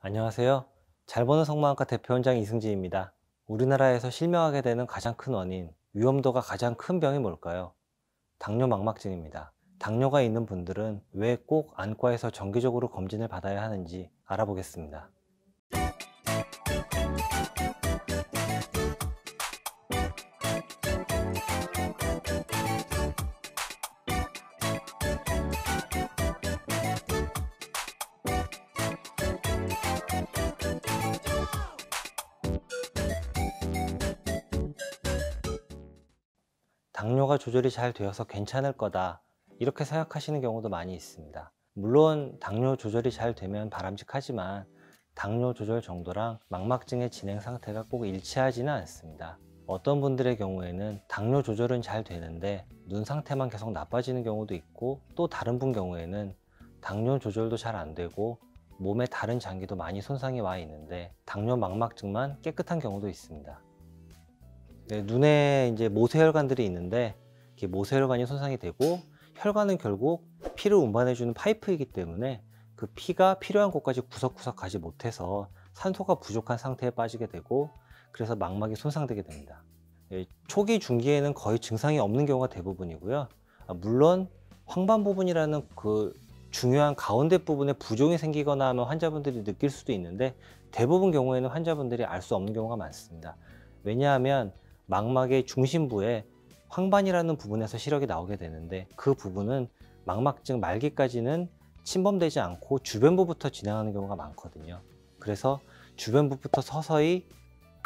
안녕하세요. 잘 보는 성모학과 대표원장 이승진입니다. 우리나라에서 실명하게 되는 가장 큰 원인, 위험도가 가장 큰 병이 뭘까요? 당뇨 망막증입니다. 당뇨가 있는 분들은 왜 꼭 안과에서 정기적으로 검진을 받아야 하는지 알아보겠습니다. 당뇨가 조절이 잘 되어서 괜찮을 거다, 이렇게 생각하시는 경우도 많이 있습니다. 물론 당뇨 조절이 잘 되면 바람직하지만 당뇨 조절 정도랑 망막증의 진행 상태가 꼭 일치하지는 않습니다. 어떤 분들의 경우에는 당뇨 조절은 잘 되는데 눈 상태만 계속 나빠지는 경우도 있고, 또 다른 분 경우에는 당뇨 조절도 잘 안 되고 몸의 다른 장기도 많이 손상이 와 있는데 당뇨 망막증만 깨끗한 경우도 있습니다. 네, 눈에 이제 모세혈관들이 있는데 이렇게 모세혈관이 손상이 되고, 혈관은 결국 피를 운반해주는 파이프이기 때문에 그 피가 필요한 곳까지 구석구석 가지 못해서 산소가 부족한 상태에 빠지게 되고, 그래서 망막이 손상되게 됩니다. 초기 중기에는 거의 증상이 없는 경우가 대부분이고요. 물론 황반 부분이라는 그 중요한 가운데 부분에 부종이 생기거나 하면 환자분들이 느낄 수도 있는데, 대부분 경우에는 환자분들이 알 수 없는 경우가 많습니다. 왜냐하면 망막의 중심부에 황반이라는 부분에서 시력이 나오게 되는데, 그 부분은 망막증 말기까지는 침범되지 않고 주변부부터 진행하는 경우가 많거든요. 그래서 주변부부터 서서히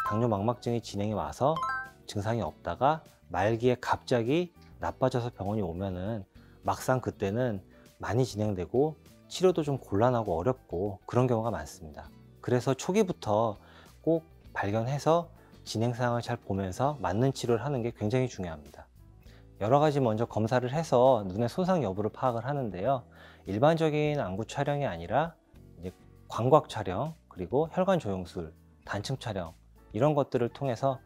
당뇨 망막증이 진행이 와서 증상이 없다가 말기에 갑자기 나빠져서 병원이 오면은 막상 그때는 많이 진행되고 치료도 좀 곤란하고 어렵고 그런 경우가 많습니다. 그래서 초기부터 꼭 발견해서 진행 상황을 잘 보면서 맞는 치료를 하는 게 굉장히 중요합니다. 여러 가지 먼저 검사를 해서 눈의 손상 여부를 파악을 하는데요. 일반적인 안구 촬영이 아니라 이제 광각 촬영, 그리고 혈관 조영술, 단층 촬영, 이런 것들을 통해서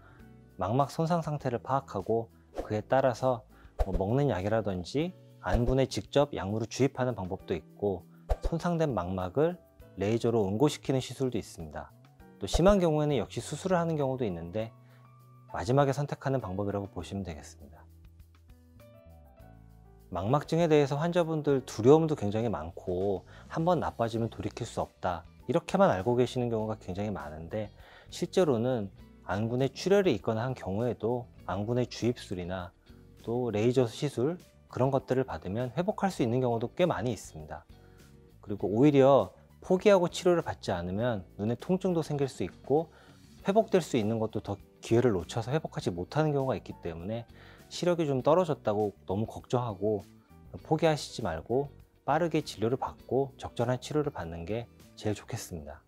망막 손상 상태를 파악하고, 그에 따라서 먹는 약이라든지 안군에 직접 약물을 주입하는 방법도 있고, 손상된 망막을 레이저로 응고시키는 시술도 있습니다. 또 심한 경우에는 역시 수술을 하는 경우도 있는데, 마지막에 선택하는 방법이라고 보시면 되겠습니다. 망막증에 대해서 환자분들 두려움도 굉장히 많고, 한번 나빠지면 돌이킬 수 없다, 이렇게만 알고 계시는 경우가 굉장히 많은데, 실제로는 안군에 출혈이 있거나 한 경우에도 안군의 주입술이나 또 레이저 시술, 그런 것들을 받으면 회복할 수 있는 경우도 꽤 많이 있습니다. 그리고 오히려 포기하고 치료를 받지 않으면 눈에 통증도 생길 수 있고, 회복될 수 있는 것도 더 기회를 놓쳐서 회복하지 못하는 경우가 있기 때문에, 시력이 좀 떨어졌다고 너무 걱정하고 포기하시지 말고 빠르게 진료를 받고 적절한 치료를 받는 게 제일 좋겠습니다.